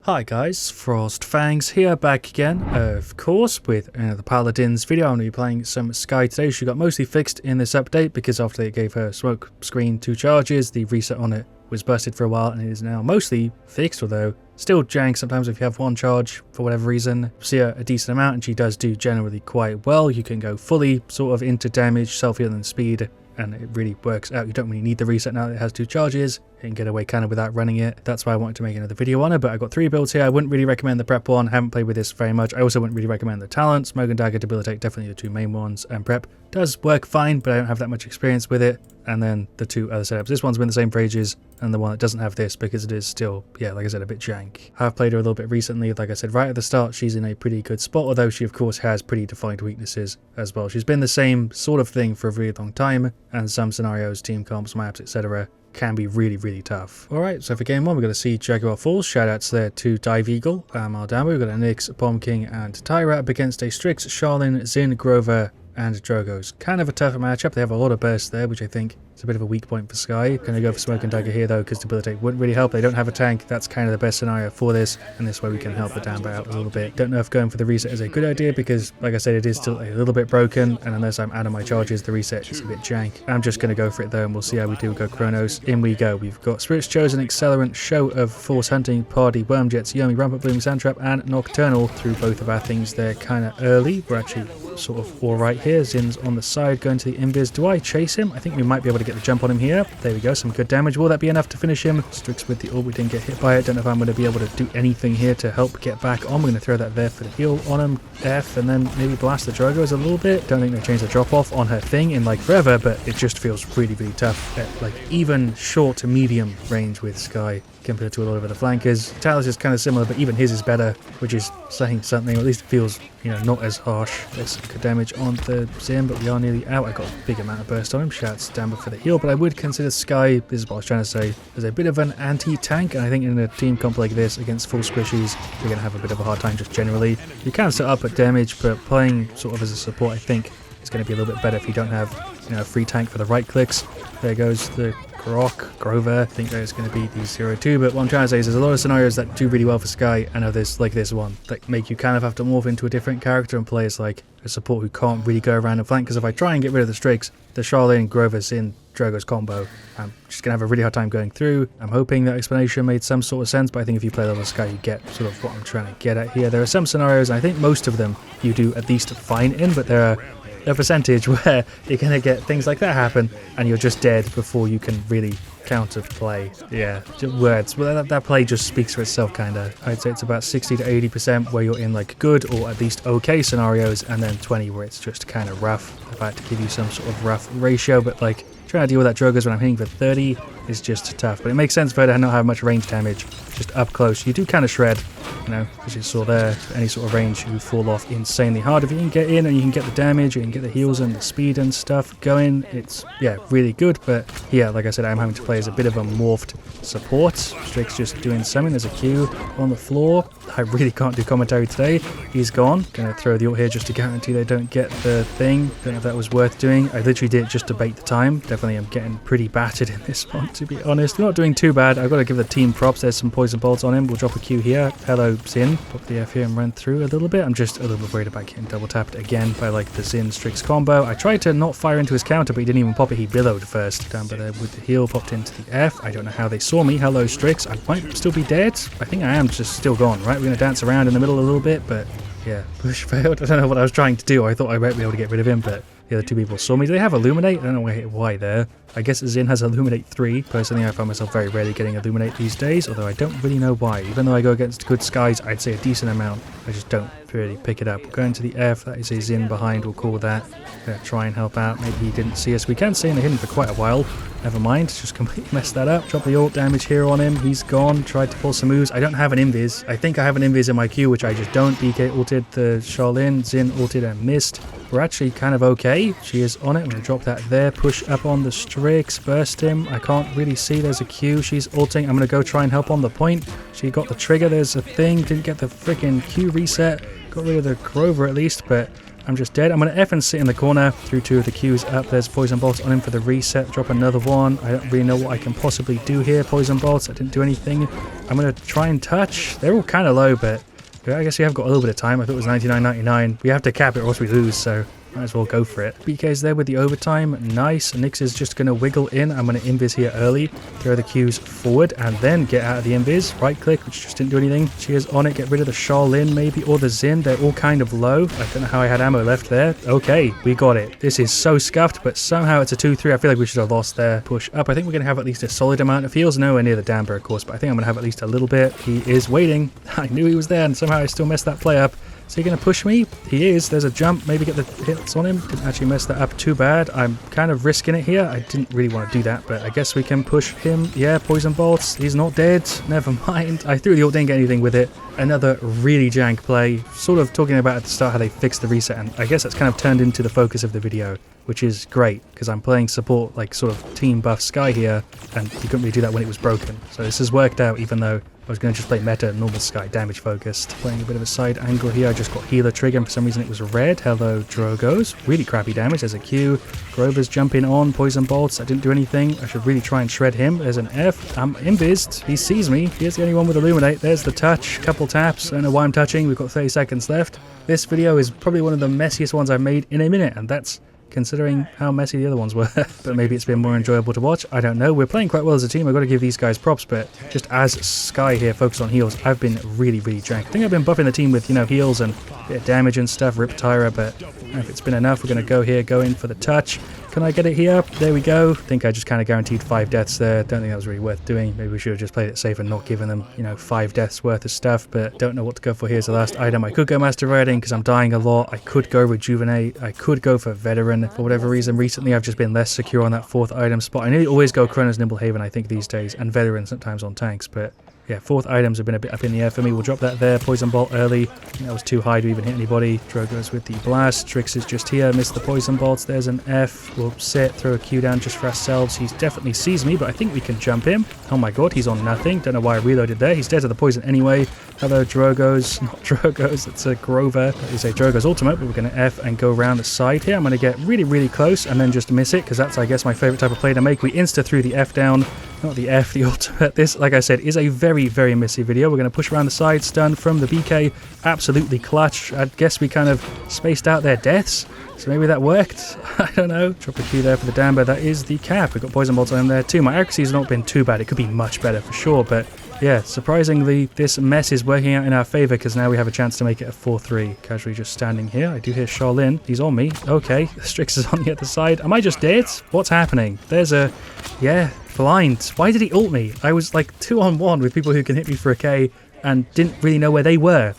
Hi guys, FrostFangs here, back again, of course, with another Paladins video. I'm going to be playing some Skye today. She got mostly fixed in this update because after they gave her smoke screen 2 charges, the reset on it was busted for a while and it is now mostly fixed, although still jank sometimes if you have 1 charge for whatever reason. See her a decent amount and she does do generally quite well. You can go fully sort of into damage, self-heal and speed, and it really works out. You don't really need the reset now that it has 2 charges. You can get away kind of without running it. That's why I wanted to make another video on it, but I've got 3 builds here. I wouldn't really recommend the prep one. I haven't played with this very much. I also wouldn't really recommend the talent. Smoke and Dagger, Debilitate, definitely the 2 main ones, and prep does work fine, but I don't have that much experience with it. And then the 2 other setups. This one's been the same for ages, and the one that doesn't have this because it is still, yeah, like I said, a bit jank. I've played her a little bit recently. Like I said, right at the start, she's in a pretty good spot, although she of course has pretty defined weaknesses as well. She's been the same sort of thing for a really long time, and some scenarios, team comps, maps, etc. can be really tough. Alright, so for game 1 we're going to see Jaguar Falls. Shoutouts there to Dive Eagle, Aldama. We've got a Nyx, Bomb King and Tyra up against a Strix, Charlene, Zin, Grover and Drogo's. Kind of a tougher matchup. They have a lot of bursts there, which I think is a bit of a weak point for Skye. Gonna go for Smoke and Dagger here though, because Debilitate wouldn't really help. They don't have a tank. That's kind of the best scenario for this, and this way we can help the Damba out a little bit. Don't know if going for the reset is a good idea because, like I said, it is still a little bit broken, and unless I'm out of my charges, the reset is a bit jank. I'm just gonna go for it though, and we'll see how we do. Go Chronos. In we go. We've got Spirit's Chosen, Accelerant, Show of Force Hunting, Party, Wormjets, Yomi, Rampant Bloom, Sandtrap, and Nocturnal. Through both of our things there kind of early. We're actually sort of alright here. Zin's on the side going to the invis. Do I chase him? I think we might be able to get the jump on him here. There we go, some good damage. Will that be enough to finish him? Strix with the ult, we didn't get hit by it. Don't know if I'm going to be able to do anything here to help get back on. We're going to throw that there for the heal on him. F, and then maybe blast the Drogos a little bit. Don't think they changed the drop off on her thing in like forever, but it just feels really tough at like even short to medium range with Skye compared to a lot of other flankers. Talus is kind of similar, but even his is better, which is saying something, or at least it feels, you know, not as harsh. There's some good damage on the Zim, but we are nearly out. I got a big amount of burst on him. Shouts Damba for the heal, but I would consider Skye, this is what I was trying to say, as a bit of an anti-tank, and I think in a team comp like this against full squishies, you're going to have a bit of a hard time just generally. You can set up at damage, but playing sort of as a support, I think, is going to be a little bit better if you don't have, you know, a free tank for the right clicks. There goes the Grover. I think there's going to be the 0-2, but what I'm trying to say is there's a lot of scenarios that do really well for Skye, and others like this one that make you kind of have to morph into a different character and play as like a support who can't really go around and flank, because if I try and get rid of the Strix, the Charlene, Grover, Zin, Drogo's combo, I'm just going to have a really hard time going through. I'm hoping that explanation made some sort of sense, but I think if you play a lot of Skye, you get sort of what I'm trying to get at here. There are some scenarios, and I think most of them you do at least fine in, but there are a percentage where you're going to get things like that happen and you're just dead before you can really counter play. Yeah, words. Well, that play just speaks for itself, kind of. I'd say it's about 60 to 80% where you're in like good or at least okay scenarios, and then 20 where it's just kind of rough. I've had to give you some sort of rough ratio, but like trying to deal with that Drogo's when I'm hitting for 30 is just tough. But it makes sense for her to not have much range damage, just up close. You do kind of shred, you know, as you saw there. Any sort of range, you fall off insanely hard. If you can get in and you can get the damage, you can get the heals and the speed and stuff going, it's, yeah, really good. But yeah, like I said, I'm having to play as a bit of a morphed support. Strix just doing something. There's a Q on the floor. I really can't do commentary today. He's gone. Gonna throw the ult here just to guarantee they don't get the thing. Don't know if that was worth doing. I literally did it just to bait the time. Definitely am getting pretty battered in this one, to be honest. We're not doing too bad. I've got to give the team props. There's some poison bolts on him. We'll drop a Q here. Hello, Zin. Pop the F here and run through a little bit. I'm just a little bit worried about getting double tapped again by like the Zin Strix combo. I tried to not fire into his counter, but he didn't even pop it. He billowed first. Down by there with the heal, popped into the F. I don't know how they saw me. Hello, Strix. I might still be dead. I think I am just still gone, right? We're going to dance around in the middle a little bit, but yeah, push failed. I don't know what I was trying to do. I thought I might be able to get rid of him, but the other 2 people saw me. Do they have Illuminate? I don't know why there. I guess Zin has Illuminate 3. Personally, I find myself very rarely getting Illuminate these days, although I don't really know why. Even though I go against good Skies, I'd say a decent amount. I just don't really pick it up. We're going to the F. That is a Zin behind, we'll call that. Gonna try and help out. Maybe he didn't see us. We can stay in the hidden for quite a while. Never mind, just completely messed that up. Drop the ult damage here on him. He's gone. Tried to pull some moves. I don't have an invis. I think I have an invis in my queue, which I just don't. BK ulted the Charlene. Zin ulted and missed. We're actually kind of okay. She is on it. I'm going to drop that there. Push up on the Strix. Burst him. I can't really see. There's a Q. She's ulting. I'm going to go try and help on the point. She got the trigger. There's a thing. Didn't get the freaking Q reset. Got rid of the Grover at least, but I'm just dead. I'm going to F and sit in the corner through 2 of the Qs up. There's poison bolts on him for the reset. Drop another one. I don't really know what I can possibly do here. Poison bolts. I didn't do anything. I'm going to try and touch. They're all kind of low, but I guess we have got a little bit of time. I thought it was 99.99. We have to cap it or else we lose, so might as well go for it. BK's there with the overtime. Nice. Nyx is just going to wiggle in. I'm going to invis here early. Throw the Qs forward and then get out of the invis. Right click, which just didn't do anything. She is on it. Get rid of the Charlene maybe or the Xin. They're all kind of low. I don't know how I had ammo left there. Okay, we got it. This is so scuffed, but somehow it's a 2-3. I feel like we should have lost there. Push up. I think we're going to have at least a solid amount of heals. Nowhere near the Damber, of course, but I think I'm going to have at least a little bit. He is waiting. I knew he was there and somehow I still messed that play up. Is he going to push me? He is. There's a jump. Maybe get the hits on him. Didn't actually mess that up too bad. I'm kind of risking it here. I didn't really want to do that, but I guess we can push him. Yeah, poison bolts. He's not dead. Never mind. I threw the ult, didn't get anything with it. Another really jank play. Sort of talking about at the start how they fixed the reset, and I guess that's kind of turned into the focus of the video, which is great because I'm playing support, like sort of team buff Skye here, and you couldn't really do that when it was broken. So this has worked out, even though I was going to just play meta normal Skye damage focused. Playing a bit of a side angle here. I just got healer trigger and for some reason it was red. Hello Drogos. Really crappy damage. There's a Q. Grover's jumping on. Poison bolts. I didn't do anything. I should really try and shred him. There's an F. I'm invised. He sees me. He's the only one with Illuminate. There's the touch. Couple taps. I don't know why I'm touching. We've got 30 seconds left. This video is probably one of the messiest ones I've made in a minute, and that's considering how messy the other ones were. But maybe it's been more enjoyable to watch. I don't know. We're playing quite well as a team. I've got to give these guys props, but just as Skye here focused on heals, I've been really jank. I think I've been buffing the team with, you know, heals and a bit of damage and stuff, Rip Tyra, but if it's been enough, we're going to go here, go in for the touch. Can I get it here? There we go. I think I just kind of guaranteed 5 deaths there. Don't think that was really worth doing. Maybe we should have just played it safe and not given them, you know, 5 deaths worth of stuff, but don't know what to go for. Here's the last item. I could go Master Riding because I'm dying a lot. I could go Rejuvenate. I could go for Veteran. For whatever reason, recently I've just been less secure on that 4th item spot. I nearly always go Kronos Nimblehaven, I think, these days, and Veteran sometimes on tanks, but yeah, 4th items have been a bit up in the air for me. We'll drop that there. Poison bolt early. I think that was too high to even hit anybody. Drogo's with the blast. Trix is just here. Missed the poison bolts. There's an F. We'll sit, throw a Q down just for ourselves. He definitely sees me, but I think we can jump him. Oh my god, he's on nothing. Don't know why I reloaded there. He's dead to the poison anyway. Hello, Drogo's. Not Drogo's. It's a Grover. That is a Drogo's ultimate, but we're going to F and go around the side here. I'm going to get really close and then just miss it, because that's, I guess, my favorite type of play to make. We insta through the F down. Not the F, the ultimate. This, like I said, is a very messy video. We're going to push around the side, stun from the BK. Absolutely clutch. I guess we kind of spaced out their deaths, so maybe that worked. I don't know. Drop a Q there for the Damber. That is the cap. We've got poison bolts on him there too. My accuracy has not been too bad. It could be much better for sure, but yeah, surprisingly, this mess is working out in our favor because now we have a chance to make it a 4-3. Casually just standing here. I do hear Charlene. He's on me. Okay, Strix is on the other side. Am I just dead? What's happening? There's a... yeah, blind. Why did he ult me? I was like 2-on-1 with people who can hit me for a K and didn't really know where they were.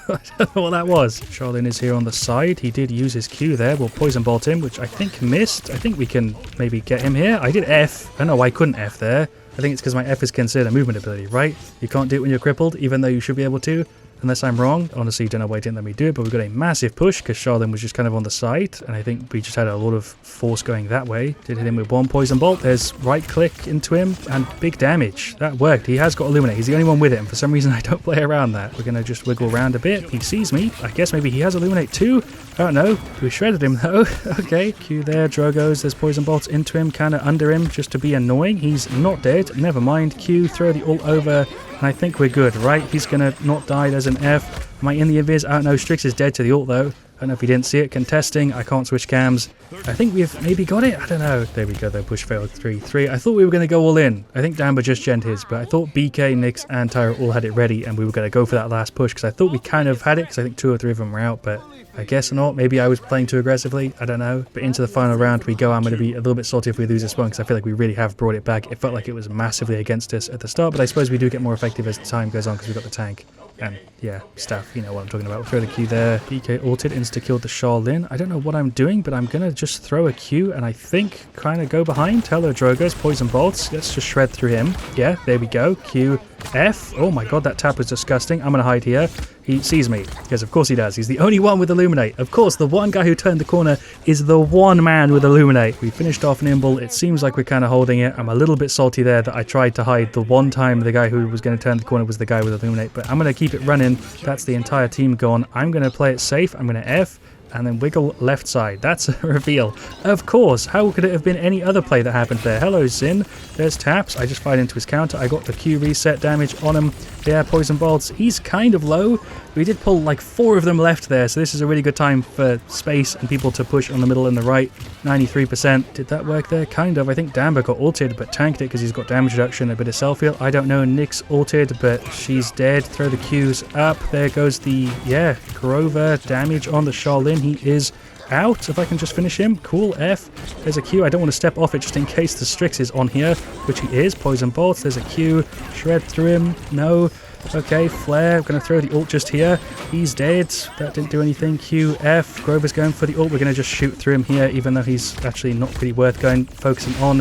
I don't know what that was. Charlene is here on the side. He did use his Q there. We'll poison bolt him, which I think missed. I think we can maybe get him here. I did F. I don't know why I couldn't F there. I think it's because my F is considered a movement ability, right? You can't do it when you're crippled, even though you should be able to. Unless I'm wrong. Honestly, don't know why it didn't let me do it, but we got a massive push because Charlene was just kind of on the side, and I think we just had a lot of force going that way. Did hit him with one poison bolt. There's right click into him and big damage. That worked. He has got Illuminate. He's the only one with it, and for some reason I don't play around that. We're going to just wiggle around a bit. He sees me. I guess maybe he has Illuminate too. I don't know. We shredded him though. Okay. Q there. Drogos. There's poison bolts into him, kind of under him just to be annoying. He's not dead. Never mind. Q. Throw the ult over. And I think we're good, right? He's going to not die. There's an F. Am I in the invis? I don't know. Strix is dead to the ult, though. I don't know if he didn't see it. Contesting. I can't switch cams. I think we've maybe got it. I don't know. There we go, though. Push failed. 3-3. I thought we were going to go all in. I think Damber just gent his, but I thought BK, Nyx, and Tyra all had it ready, and we were going to go for that last push, because I thought we kind of had it, because I think 2 or 3 of them were out, but I guess not. Maybe I was playing too aggressively. I don't know. But into the final round we go. I'm going to be a little bit salty if we lose this one, because I feel like we really have brought it back. It felt like it was massively against us at the start, but I suppose we do get more effective as time goes on because we've got the tank. And yeah, stuff, you know what I'm talking about. We'll throw the Q there. BK ulted, insta-killed the Charlene. I don't know what I'm doing, but I'm going to just throw a Q and I think kind of go behind. Hello, Drogos, poison bolts. Let's just shred through him. Yeah, there we go. Q, F. Oh my god, that tap was disgusting. I'm going to hide here. He sees me, because of course he does. He's the only one with Illuminate. Of course, the one guy who turned the corner is the one man with Illuminate. We finished off Nimble. It seems like we're kind of holding it. I'm a little bit salty there that I tried to hide the one time the guy who was going to turn the corner was the guy with Illuminate, but I'm going to keep it running. That's the entire team gone. I'm going to play it safe. I'm going to F, and then wiggle left side. That's a reveal. Of course, how could it have been any other play that happened there? Hello, Zin. There's taps. I just fired into his counter. I got the Q reset damage on him. Yeah, poison bolts. He's kind of low. We did pull like 4 of them left there, so this is a really good time for space and people to push on the middle and the right. 93%. Did that work there? Kind of. I think Dagger got ulted, but tanked it because he's got damage reduction, a bit of self-heal. I don't know. Nick's ulted, but she's dead. Throw the Qs up. There goes the, yeah, Grover damage on the Shaolin. He is out. If I can just finish him. Cool. F. There's a Q. I don't want to step off it just in case the Strix is on here, which he is. Poison bolts. There's a Q. Shred through him. No. Okay, Flare. I'm going to throw the ult just here. He's dead. That didn't do anything. Q, F. Grover's going for the ult. We're going to just shoot through him here, even though he's actually not really worth going focusing on.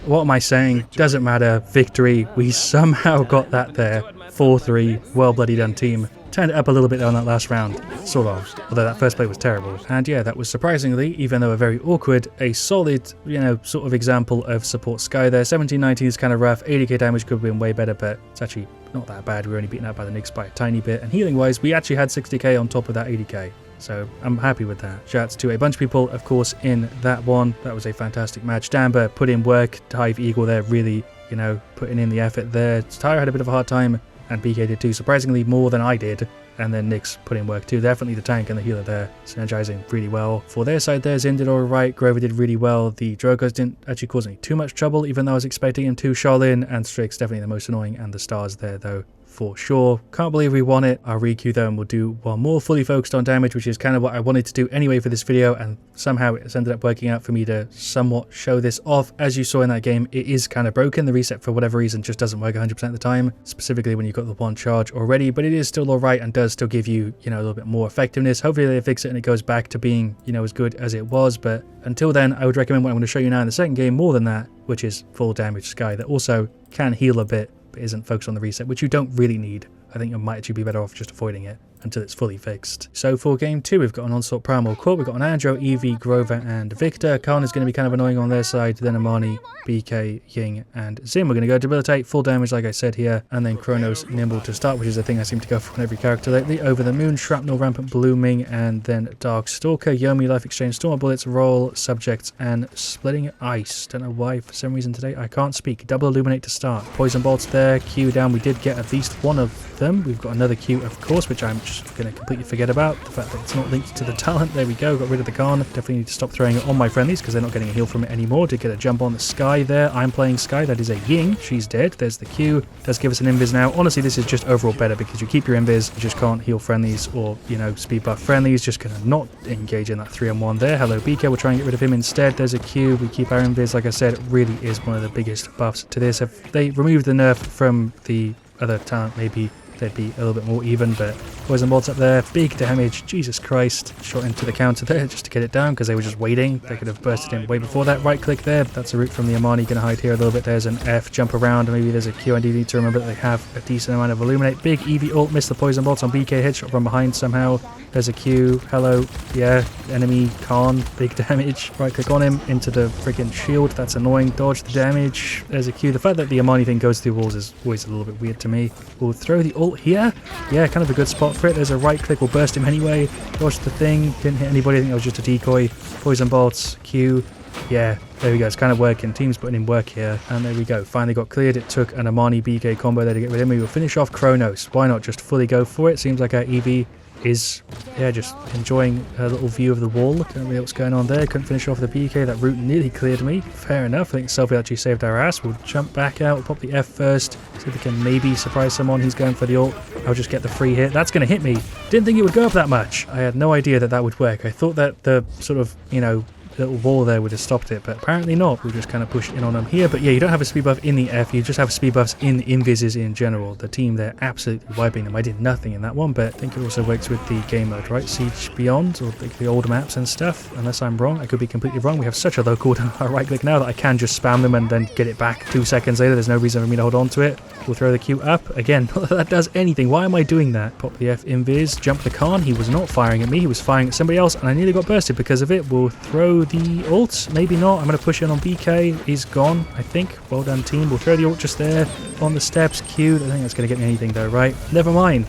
What am I saying? Doesn't matter. Victory. We somehow got that there. 4-3. Well bloody done, team. Turned it up a little bit on that last round, sort of, although that first play was terrible. And yeah, that was surprisingly, even though a very awkward, a solid, you know, sort of example of support Skye there. 17-19 is kind of rough, 80k damage could have been way better, but it's actually not that bad. We were only beaten out by the Knicks by a tiny bit, and healing wise, we actually had 60k on top of that 80k. So I'm happy with that. Shouts to a bunch of people, of course, in that one. That was a fantastic match. Damber put in work, Hive Eagle there really, you know, putting in the effort there. Tyre had a bit of a hard time, and BK did too, surprisingly more than I did. And then Nyx put in work too. Definitely the tank and the healer there, synergizing really well. For their side there, Zin did alright, Grover did really well. The Drogos didn't actually cause me too much trouble, even though I was expecting him to. Shaolin and Strix definitely the most annoying, and the stars there though, for sure. Can't believe we won it. I'll re-queue though, and we'll do one more fully focused on damage, which is kind of what I wanted to do anyway for this video, and somehow it's ended up working out for me to somewhat show this off. As you saw in that game, it is kind of broken. The reset, for whatever reason, just doesn't work 100% of the time, specifically when you've got the one charge already, but it is still alright and does still give you, you know, a little bit more effectiveness. Hopefully they fix it and it goes back to being, you know, as good as it was, but until then, I would recommend what I'm going to show you now in the second game more than that, which is full damage Skye that also can heal a bit, but isn't focused on the reset, which you don't really need. I think you might actually be better off just avoiding it until it's fully fixed. So for game 2, we've got an Onslaught Primal Core, we've got an Andro, Eevee, Grover, and Victor. Khan is going to be kind of annoying on their side, then Amani, BK, Ying, and Zim. We're going to go Debilitate, full damage like I said here, and then Chronos, Nimble to start, which is a thing I seem to go for on every character lately. Over the Moon, Shrapnel, Rampant Blooming, and then Dark Stalker, Yomi, Life Exchange, Storm Bullets, Roll, Subjects, and Splitting Ice. Don't know why, for some reason today, I can't speak. Double Illuminate to start. Poison Bolts there, Q down, we did get at least one of them. We've got another Q, of course, which I'm just going to completely forget about. The fact that it's not linked to the talent. There we go, got rid of the Khan. Definitely need to stop throwing it on my friendlies because they're not getting a heal from it anymore. Did get a jump on the Skye there. I'm playing Skye. That is a Ying. She's dead. There's the Q. Does give us an invis now. Honestly, this is just overall better because you keep your invis. You just can't heal friendlies or, you know, speed buff friendlies. Just going to not engage in that 3-on-1 there. Hello, BK. We'll try and get rid of him instead. There's a Q. We keep our invis. Like I said, it really is one of the biggest buffs to this. If they removed the nerf from the other talent, maybe they'd be a little bit more even, but poison bolts up there, big damage, Jesus Christ. Shot into the counter there just to get it down because they were just waiting. They could have bursted in way before that. Right click there, that's a route from the Amani. Gonna hide here a little bit. There's an F, jump around, maybe there's a Q. I do need to remember that they have a decent amount of Illuminate. Big Eevee ult, missed the poison bolts on BK, headshot from behind somehow. There's a Q, hello, yeah, enemy Khan, big damage. Right click on him, into the freaking shield, that's annoying. Dodge the damage, there's a Q. The fact that the Amani thing goes through walls is always a little bit weird to me. We'll throw the ult here. Yeah, kind of a good spot for it. There's a right click, we'll burst him anyway. Dodge the thing, didn't hit anybody, I think that was just a decoy. Poison bolts, Q. Yeah, there we go, it's kind of working. Team's putting in work here, and there we go. Finally got cleared. It took an Amani BK combo there to get rid of him. We will finish off Chronos. Why not just fully go for it? Seems like our Eevee is, yeah, just enjoying a little view of the wall. Don't really know what's going on there. Couldn't finish off the BK. That route nearly cleared me. Fair enough. I think Selfie actually saved our ass. We'll jump back out. We'll pop the F first. See if we can maybe surprise someone. He's going for the ult. I'll just get the free hit. That's going to hit me. Didn't think it would go up that much. I had no idea that that would work. I thought that the sort of, you know, little wall there would have stopped it, but apparently not. We'll just kind of push in on them here. But yeah, you don't have a speed buff in the F, you just have speed buffs in invises in general. The team, they're absolutely wiping them. I did nothing in that one, but I think it also works with the game mode, right? Siege Beyond, or the older maps and stuff, unless I'm wrong. I could be completely wrong. We have such a low cooldown. I right click now that I can just spam them and then get it back 2 seconds later. There's no reason for me to hold on to it. We'll throw the Q up. Again, not that that does anything. Why am I doing that? Pop the F invis, jump the Khan. He was not firing at me, he was firing at somebody else, and I nearly got bursted because of it. We'll throw the ult. Maybe not. I'm going to push in on BK. He's gone, I think. Well done, team. We'll throw the ult just there on the steps. Q. I think that's going to get me anything though, right? Never mind.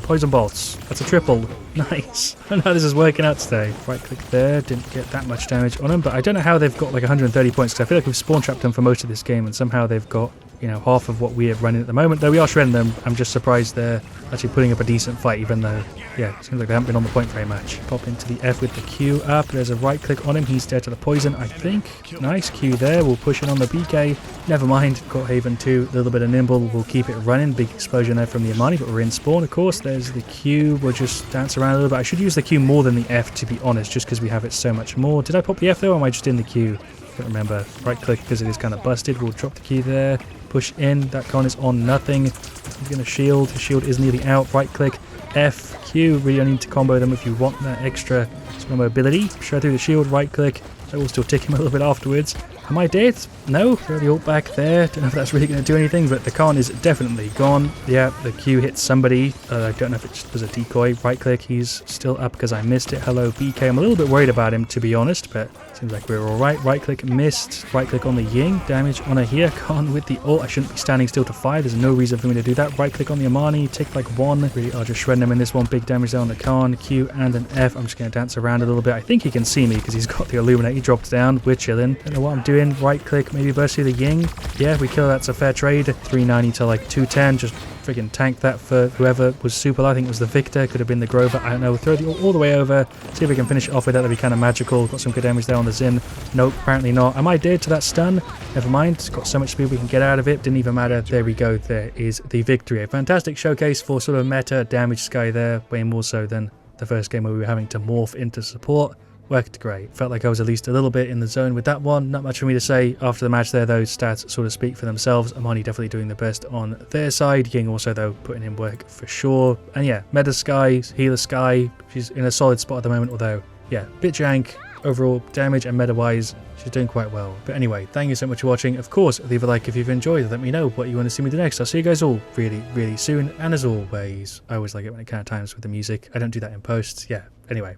poison bolts. That's a triple. Nice. I don't know how this is working out today. Right click there. Didn't get that much damage on him, but I don't know how they've got like 130 points because I feel like we've spawn trapped them for most of this game and somehow they've got, you know, half of what we are running at the moment. Though we are shredding them, I'm just surprised they're actually putting up a decent fight, even though, yeah, it seems like they haven't been on the point very much. Pop into the F with the Q up. There's a right click on him. He's dead to the poison, I think. Nice. Q there. We'll push it on the BK. Never mind. Got Haven 2. A little bit of nimble. We'll keep it running. Big explosion there from the Amani, but we're in spawn, of course. There's the Q. We'll just dance around a little bit. I should use the Q more than the F, to be honest, just because we have it so much more. Did I pop the F though, or am I just in the Q? I don't remember. Right click because it is kind of busted. We'll drop the key there. Push in. That con is on nothing. He's going to shield. His shield is nearly out. Right click. F, Q. Really only need to combo them if you want that extra mobility. Shred through the shield. Right click. I will still tick him a little bit afterwards. Am I dead? No. Throw the ult back there. Don't know if that's really going to do anything, but the con is definitely gone. Yeah, the Q hit somebody. I don't know if it just was a decoy. Right click. He's still up because I missed it. Hello, BK. I'm a little bit worried about him, to be honest, but seems like we're alright. Right click, missed. Right click on the Ying. Damage on a here. Con with the ult. I shouldn't be standing still to fire. There's no reason for me to do that. Right click on the Amani. Take like one. Really are just shredding him in this one. Big damage there on the Con. Q and an F. I'm just going to dance around a little bit. I think he can see me because he's got the Illuminate. He dropped down. We're chilling. Don't know what I'm doing. Right click. Maybe burst through the Ying. Yeah, we kill. That's a fair trade. 390 to like 210. Just friggin' tank that for whoever was super. I think it was the Victor. Could have been the Grover. I don't know. Throw the all the way over. See if we can finish it off with that. That'd be kind of magical. Got some good damage there on the Zin. Nope, apparently not. Am I dead to that stun? Never mind. It's got so much speed we can get out of it. Didn't even matter. There we go. There is the victory. A fantastic showcase for sort of meta damage Skye there. Way more so than the first game where we were having to morph into support. Worked great. Felt like I was at least a little bit in the zone with that one. Not much for me to say after the match there. Those stats sort of speak for themselves. Amani definitely doing the best on their side. Ying also, though, putting in work for sure. And yeah, meta Skye, healer Skye. She's in a solid spot at the moment, although, yeah, bit jank. Overall damage and meta-wise, she's doing quite well. But anyway, thank you so much for watching. Of course, leave a like if you've enjoyed. Let me know what you want to see me do next. I'll see you guys all really, really soon. And as always, I always like it when it kind of times with the music. I don't do that in post. Yeah, anyway.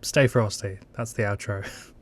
Stay frosty. That's the outro.